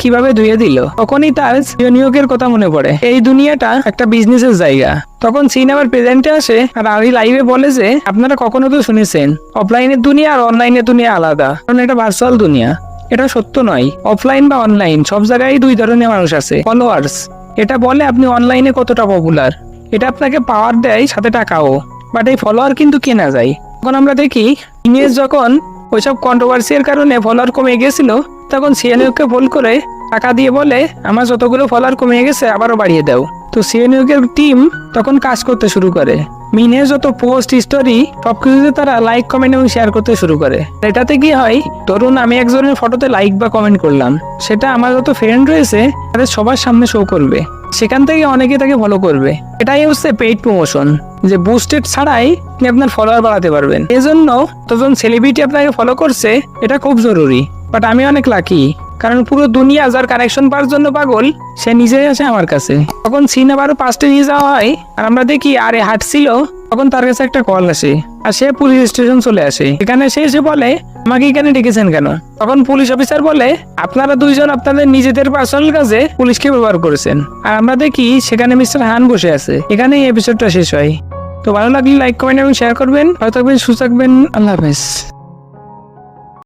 কিভাবে ধুয়ে দিল, তখনই তার নিয়োগের কথা মনে পড়ে। এই দুনিয়াটা একটা বিজনেসের জায়গা। তখন সিন আবার প্রেজেন্টে আসে আর আমি লাইভে বলে যে আপনারা কখনো তো শুনেছেন অফলাইনের দুনিয়া আর অনলাইনের দুনিয়া আলাদা, কারণ এটা ভার্চুয়াল দুনিয়া। এটা সত্য নয়। অফলাইন বা অনলাইন সব জায়গায় দুই ধরনের মানুষ আছে, ফলোয়ার্স। এটা বলে আপনি অনলাইনে কতটা পপুলার, এটা আপনাকে পাওয়ার দেয়, সাথে টাকাও। বাট এই ফলোয়ার কিন্তু কেনা যায়। তখন আমরা দেখি ইংরেজ যখন ওইসব কন্ট্রোভার্সির কারণে ফলোয়ার কমে গেছিল, তখন সিএনইউকে ফোন করে টাকা দিয়ে বলে আমার যতগুলো ফলোয়ার কমে গেছে আবারও বাড়িয়ে দাও। তো সিএনইউকের টিম তখন কাজ করতে শুরু করে। মিনের যত পোস্ট, স্টোরি সবকিছুতে তারা লাইক, কমেন্ট এবং শেয়ার করতে শুরু করে। এটাতে কি হয়, ধরুন আমি একজনের ফটোতে লাইক বা কমেন্ট করলাম, সেটা আমার যত ফ্রেন্ড রয়েছে তাদের সবার সামনে শো করবে। সেখান থেকে অনেকে তাকে ফলো করবে। এটাই হচ্ছে পেইড প্রমোশন, যে বুস্টেড ছাড়াই আপনি আপনার ফলোয়ার বাড়াতে পারবেন। এজন্য যখন সেলিব্রিটি আপনাকে ফলো করছে এটা খুব জরুরি। বাট আমি অনেক লাকি, কারণ পুরো দুনিয়া যার কানেকশন পাওয়ার জন্য পাগল, সে নিজেই আসে আমার কাছে। তখন সিন আবারও পাস্টে নিয়ে যাওয়া হয় আর আমরা দেখি আরে হাঁটছিল, তখন তার কাছে একটা কল আসে আর সে পুলিশ স্টেশন চলে আসে। এখানে সে এসে বলে আমাকে এখানে ডেকেছেন কেন? তখন পুলিশ অফিসার বলে আপনারা দুইজন আপনাদের নিজেদের পার্সোনাল কাজে পুলিশকে ব্যবহার করেছেন। আর আমরা দেখি সেখানে মিস্টার হান বসে আছে। এখানেই এপিসোডটা শেষ হয়। তো ভালো লাগলে লাইক, কমেন্ট এবং শেয়ার করবেন। ভালো থাকবেন, সুস্থ থাকবেন। আল্লাহ হাফেজ।